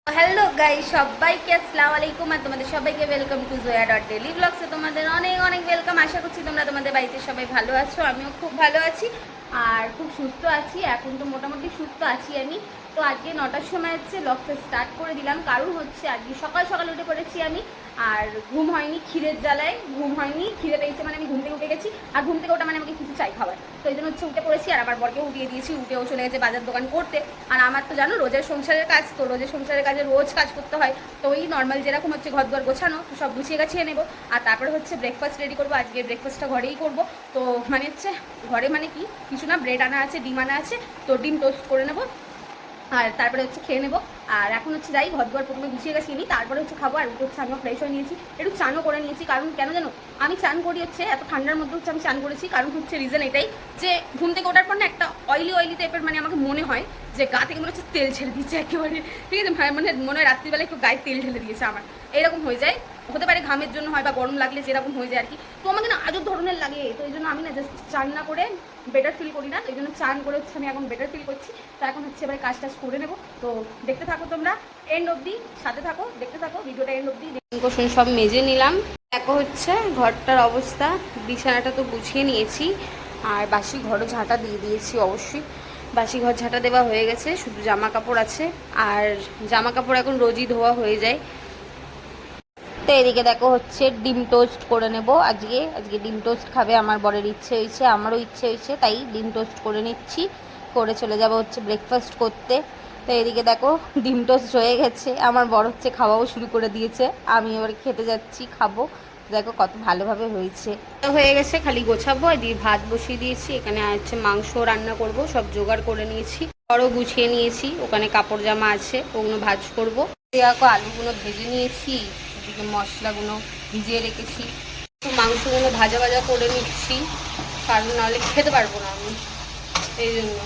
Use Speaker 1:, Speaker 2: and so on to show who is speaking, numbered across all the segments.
Speaker 1: Hello guys, সবাইকে আসসালামু আলাইকুম আর তোমাদের সবাইকে welcome to Jaya dot daily ব্লগসে তোমাদের অনেক অনেক ওয়েলকাম। আশা করছি তোমরা তোমাদের বাড়িতে সবাই ভালো আছো, আমিও খুব ভালো আছি আর খুব সুস্থ আছি। এখন তো মোটামুটি সুস্থ আছি আমি। তো আজকে 9টার সময় হচ্ছে ব্লগটা স্টার্ট করে দিলাম, কারণ হচ্ছে আজকে সকাল সকাল উঠে পড়েছি আমি। আর ঘুম হয়নি, খিদের জ্বালায় ঘুম হয়নি, খিদে পেয়েছে মানে আমি ঘুম থেকে উঠে গেছি। আর ঘুম থেকে ওঠা মানে আমাকে কিছু চাই খাবার, তো এই জন্য হচ্ছে উঠে পড়েছি। আর আমার বরকেও উঠিয়ে দিয়েছি, উঠেও চলে গেছে বাজার দোকান করতে। আর আমার তো জানো রোজের সংসারের কাজ, তো রোজের সংসারের কাজে রোজ কাজ করতে হয়। তো ওই নর্মাল যেরকম হচ্ছে ঘর দর গোছানো, তো সব গুছিয়ে গাছিয়ে নেবো। আর তারপরে হচ্ছে ব্রেকফাস্ট রেডি করবো। আজকে ব্রেকফাস্টটা ঘরেই করবো। তো মানে হচ্ছে ঘরে মানে কি কিছু না, ব্রেড আনা আছে, ডিম আনা আছে, তো ডিম টোস্ট করে নেবো আর তারপরে হচ্ছে খেয়ে নেবো। আর এখন হচ্ছে যাই ঘর দুয়ার প্রথমে গুছিয়ে গেছি নি, তারপরে হচ্ছে খাবো। আর হচ্ছে আমিও ফ্রেশ হয়ে নিয়েছি, একটু চানও করে নিয়েছি। কারণ কেন জানো, আমি চান করি হচ্ছে এত ঠান্ডার মধ্যে হচ্ছে আমি চান করেছি, কারণ হচ্ছে রিজন এটাই যে ঘুম থেকে ওঠার পর না একটা অয়েলি অয়েলি টাইপের মানে আমাকে মনে হয় যে গা থেকে মনে হচ্ছে তেল ছেড়ে দিচ্ছে একেবারে। ঠিক আছে, মানে মনে হয় রাত্রিবেলা একটু গায়ে তেল ঢেলে দিয়েছে আমার, এরকম হয়ে যায়। হতে পারে ঘামের জন্য হয় বা গরম লাগলে যেরকম হয়ে যায় আর কি। তো আমাকে না আজব ধরনের লাগে, তো এই জন্য আমি না জাস্ট চান না করে বেটার ফিল করি না, তো এই জন্য চান করে হচ্ছে আমি এখন বেটার ফিল করছি। তো এখন হচ্ছে এবার কাজ টাজ করে নেবো। তো দেখতে থাকো তোমরা এন্ড অবধি, সাথে থাকো, দেখতে থাকো ভিডিওটা এন্ড অবধি। কোশন সব মেজে নিলাম, দেখো হচ্ছে ঘরটার অবস্থা। বিছানাটা তো গুছিয়ে নিয়েছি আর বাসি ঘরও ঝাঁটা দিয়ে দিয়েছি। অবশ্যই বাসি ঘর ঝাঁটা দেওয়া হয়ে গেছে, শুধু জামা কাপড় আছে। আর জামা কাপড় এখন রোজই ধোয়া হয়ে যায়। তো এদিকে দেখো হচ্ছে ডিম টোস্ট করে নেব। আজকে আজকে ডিম টোস্ট খাবে আমার বরের ইচ্ছে হয়েছে, আমারও ইচ্ছে হয়েছে, তাই ডিম টোস্ট করে নিচ্ছি। করে চলে যাব হচ্ছে ব্রেকফাস্ট করতে। তো এদিকে দেখো ডিম টোস্ট হয়ে গেছে, আমার বর হচ্ছে খাওয়াও শুরু করে দিয়েছে। আমি এবার খেতে যাচ্ছি, খাবো। দেখো কত ভালোভাবে হয়েছে। তো হয়ে গেছে, খালি গোছাবো। এদিকে ভাত বসিয়ে দিয়েছি, এখানে হচ্ছে মাংস রান্না করব, সব জোগাড় করে নিয়েছি, বড় গুছিয়ে নিয়েছি। ওখানে কাপড় জামা আছে, ওগুলো ভাজ করবো। দেখো আলুগুলো ভেজে নিয়েছি, এদিকে মশলাগুলো ভিজিয়ে রেখেছি। একটু মাংসগুলো ভাজা ভাজা করে নিচ্ছি, কারণ নাহলে খেতে পারবো না আমি, এই জন্য।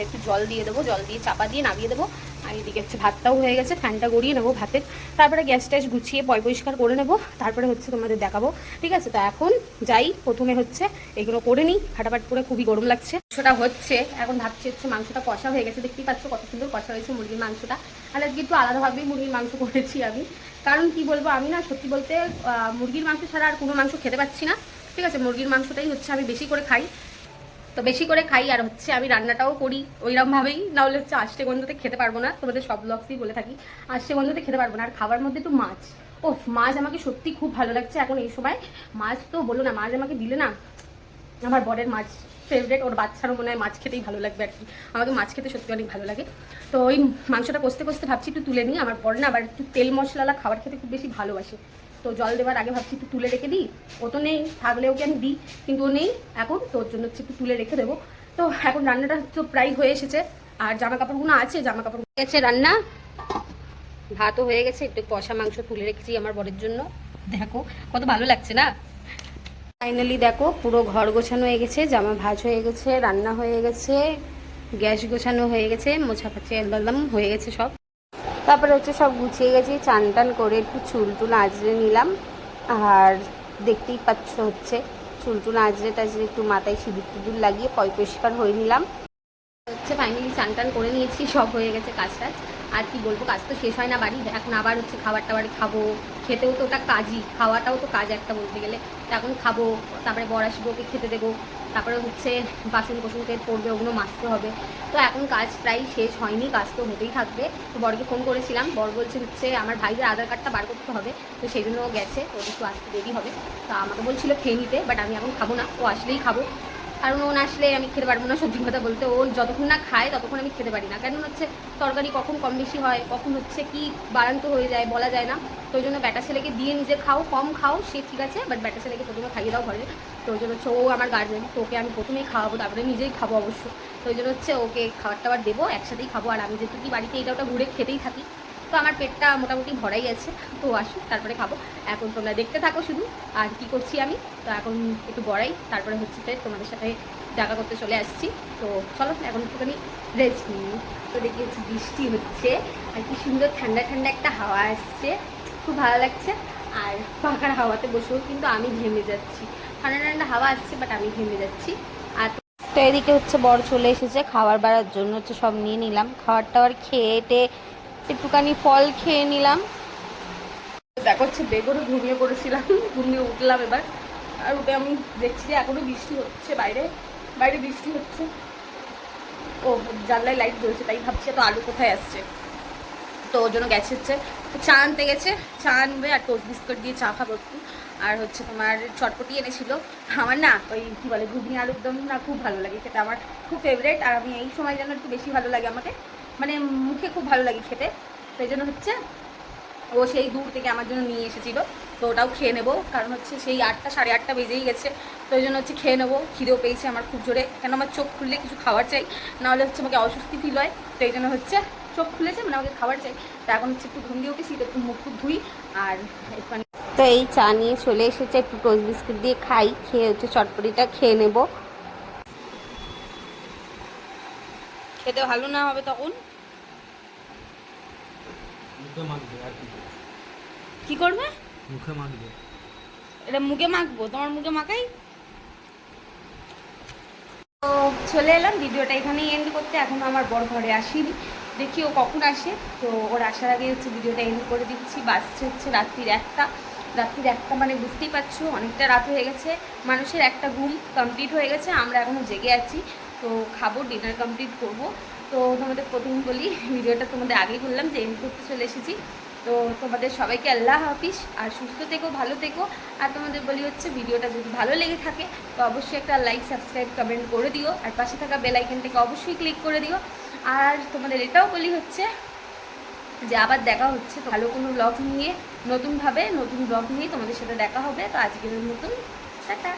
Speaker 1: একটু জল দিয়ে দেবো, জল দিয়ে চাপা দিয়ে নামিয়ে দেবো। আর এদিকে হচ্ছে ভাতটাও হয়ে গেছে, ফ্যানটা গড়িয়ে নেবো ভাতের। তারপরে গ্যাস ট্যাস গুছিয়ে পরিষ্কার করে নেবো, তারপরে হচ্ছে তোমাদের দেখাবো। ঠিক আছে, তো এখন যাই, প্রথমে হচ্ছে এগুলো করে নিই ফাটাফাট করে, খুবই গরম লাগছে। মাংসটা হচ্ছে এখন ভাবছি হচ্ছে মাংসটা কষা হয়ে গেছে, দেখতেই পাচ্ছ কত সুন্দর কষা হয়েছে মুরগির মাংসটা। আর আজকে একটু আলাদাভাবেই মুরগির মাংস করেছি আমি, কারণ কি বলবো, আমি না সত্যি বলতে মুরগির মাংস ছাড়া আর কোনো মাংস খেতে পাচ্ছি না। ঠিক আছে, মুরগির মাংসটাই হচ্ছে আমি বেশি করে খাই। তো বেশি করে খাই, আর হচ্ছে আমি রান্নাটাও করি ওইরকমভাবেই, নাহলে হচ্ছে আষ্টে গন্ধতে খেতে পারবো না। তোমাদের সব ব্লগসই বলে থাকি, আষ্টে গন্ধতে খেতে পারবো না। আর খাবার মধ্যে তো মাছ, ও মাছ আমাকে সত্যি খুব ভালো লাগছে এখন এই সময়। মাছ তো বলো না, মাছ আমাকে দিলে না, আমার বরের মাছ ফেভারিট, ওর বাচ্চারও মনে হয় মাছ খেতেই ভালো লাগবে আর কি। আমাকে মাছ খেতে সত্যি অনেক ভালো লাগে। তো ওই মাংসটা কষতে কষতে ভাবছি একটু তুলে নিই। আমার বর না আবার একটু তেল মশলালা খাবার খেতে খুব বেশি ভালোবাসে। তো জল দেওয়ার আগে ভাবছি একটু তুলে রেখে দিই। ও তো নেই, থাকলে ওকে আমি দিই, কিন্তু ও নেই এখন, তো ওর জন্য হচ্ছে একটু তুলে রেখে দেবো। তো এখন রান্নাটা তো প্রায় হয়ে এসেছে, আর জামা কাপড়গুলো আছে, জামা কাপড় হয়ে গেছে রান্না, ভাতও হয়ে গেছে, একটু কষা মাংস তুলে রেখেছি আমার বরের জন্য। দেখো কত ভালো লাগছে না। ফাইনালি দেখো পুরো ঘর গোছানো হয়ে গেছে, জামা ভাঁজ হয়ে গেছে, রান্না হয়ে গেছে, গ্যাস গোছানো হয়ে গেছে, মোছাপাছি একদম হয়ে গেছে সব। তারপরে হচ্ছে সব গুছিয়ে গেছি, চান টান করে একটু চুল টুল আঁচড়ে নিলাম। আর দেখতেই পাচ্ছ হচ্ছে চুল টুল আঁচড়ে টাচড়ে একটু মাথায় সিঁদুর টিঁদুর লাগিয়ে পরিষ্কার হয়ে নিলাম। হচ্ছে ফাইনালি চান টান করে নিয়েছি, সব হয়ে গেছে কাজ টাজ। আর কি বলবো, কাজ তো শেষ হয় না বাড়ি, এখন আবার হচ্ছে খাবার টাবার খাবো। খেতেও তো ওটা কাজই, খাওয়াটাও তো কাজ একটা বলতে গেলে। তো এখন খাবো, তারপরে বর আসবে, ওকে খেতে দেবো। তারপরে হচ্ছে বাসন কোসনকে পড়বে, ওগুলো মাজতে হবে। তো এখন কাজ প্রায় শেষ হয়নি, কাজ তো হতেই থাকবে। তো বরকে ফোন করেছিলাম, বর বলছে হচ্ছে আমার ভাইদের আধার কার্ডটা বার করতে হবে, তো সেই জন্য ও গেছে, ওর একটু আসতে দেরি হবে। তো আমাকে বলছিল খেয়ে নিতে, বাট আমি এখন খাবো না, ও আসলেই খাবো। কারণ ও না আসলে আমি খেতে পারবো না, সত্যি কথা বলতে। ও যতক্ষণ না খায় ততক্ষণ আমি খেতে পারি না, কারণ হচ্ছে তরকারি কখন কম বেশি হয়, কখন হচ্ছে কি বাড়ান্ত হয়ে যায় বলা যায় না। তো ওই জন্য ব্যাটা ছেলেকে দিয়ে নিজে খাও, কম খাও সে ঠিক আছে, বাট ব্যাটা ছেলেকে প্রথমে খাইয়ে দাও ঘরে। তো ওই জন্য হচ্ছে ও আমার গার্জেন, তো ওকে আমি প্রথমেই খাওয়াবো, তারপরে নিজেই খাবো অবশ্য। তো ওই জন্য হচ্ছে ওকে খাবার টাবার দেবো, একসাথেই খাবো। আর আমি যেহেতু কি বাড়িতে এটা ওটা ঘুরে খেতেই থাকি, তো আমার পেটটা মোটামুটি ভরাই আছে। তো আসুক তারপরে খাবো, এখন তোমরা দেখতে থাকো শুধু আর কি করছি আমি। তো এখন একটু বড়াই, তারপরে হচ্ছে তোমাদের সাথে দেখা করতে চলে আসছি। তো চলো এখন একটুখানি রেস্ট নিই। তো দেখি হচ্ছে বৃষ্টি হচ্ছে, আর কি সুন্দর ঠান্ডা ঠান্ডা একটা হাওয়া আসছে, খুব ভালো লাগছে। আর পাখার হাওয়াতে বসেও কিন্তু আমি ঘেমে যাচ্ছি, ঠান্ডা ঠান্ডা হাওয়া আসছে বাট আমি ঘেমে যাচ্ছি। আর তো এদিকে হচ্ছে বর চলে এসেছে খাবার বাড়ার জন্য, হচ্ছে সব নিয়ে নিলাম, খাবার টাবার খেয়ে একটুখানি ফল খেয়ে নিলাম। দেখো হচ্ছে বেগরে ঘুমিয়ে পড়েছিলাম, ঘুমিয়ে উঠলাম এবার। আর উঠে আমি দেখছি যে এখনো বৃষ্টি হচ্ছে, বাইরে বাইরে বৃষ্টি হচ্ছে। ও জানলায় লাইট জ্বলছে, তাই ভাবছি তো আলু কোথায় আসছে। তো ওর জন্য গেছে হচ্ছে চা আনতে গেছে, চা আনবে আর টোস্ট বিস্কুট দিয়ে চা খাবো একটু। আর হচ্ছে তোমার চটপটি এনেছিল। আমার না ওই কী বলে ঘুগনি আলুর দম না খুব ভালো লাগে খেতে, আমার খুব ফেভারেট। আর আমি এই সময় যেন একটু বেশি ভালো লাগে আমাকে, মানে মুখে খুব ভালো লাগে খেতে। সেই জন্য হচ্ছে ও সেই দূর থেকে আমার জন্য নিয়ে এসেছিলো। তো ওটাও খেয়ে নেবো, কারণ হচ্ছে সেই 8টা সাড়ে 8টা বেজেই গেছে। তো ওই জন্য হচ্ছে খেয়ে নেবো, খিদেও পেয়েছে আমার খুব জোরে, কেন আমার চোখ খুললে কিছু খাবার চাই, নাহলে হচ্ছে আমাকে অস্বস্তি ফিল হয়। তো এই জন্য হচ্ছে চোখ খুলেছে মানে আমাকে খাবার চাই। তো এখন হচ্ছে একটু ঘুম দিয়ে উঠেছি, একটু মুখ টুক ধুই আর একটুখানি। তো এই চা নিয়ে চলে এসেছে, একটু টোস্ট বিস্কুট দিয়ে খাই, খেয়ে হচ্ছে চটপটিটা খেয়ে নেব। খেতে ভালো না হবে তখন কি করবে? মুখে মাখবে। এটা মুখে মাখবো? তোমার মুখে মাখাই। তো চলে এলাম ভিডিওটা এখানেই এন্ড করতে। এখন আমার বর ঘরে আসেনি, দেখি ও কখন আসে। তো ওর আসার আগে হচ্ছে ভিডিওটা এন্ড করে দিচ্ছি। বাজছে হচ্ছে রাত্রির একটা মানে বুঝতেই পারছো অনেকটা রাত হয়ে গেছে। মানুষের একটা ঘুম কমপ্লিট হয়ে গেছে, আমরা এখনও জেগে আছি। তো খাবো, ডিনার কমপ্লিট করব। তো তোমাদের প্রথম বলি, ভিডিওটা তোমাদের আগেই বললাম যে এন্ড করতে চলে এসেছি। তো তোমাদের সবাইকে আল্লাহ হাফিজ, আর সুস্থ থেকো, ভালো থেকো। আর তোমাদের বলি হচ্ছে ভিডিওটা যদি ভালো লেগে থাকে তো অবশ্যই একটা লাইক, সাবস্ক্রাইব, কমেন্ট করে দিও। আর পাশে থাকা বেল আইকনটাকে অবশ্যই ক্লিক করে দিও। আর তোমাদের এটাও বলি হচ্ছে যে আবার দেখা হচ্ছে ভালো কোনো ব্লগ নিয়ে, নতুন ব্লগ নিয়ে তোমাদের সাথে দেখা হবে। তো আজকের মতন টাটা।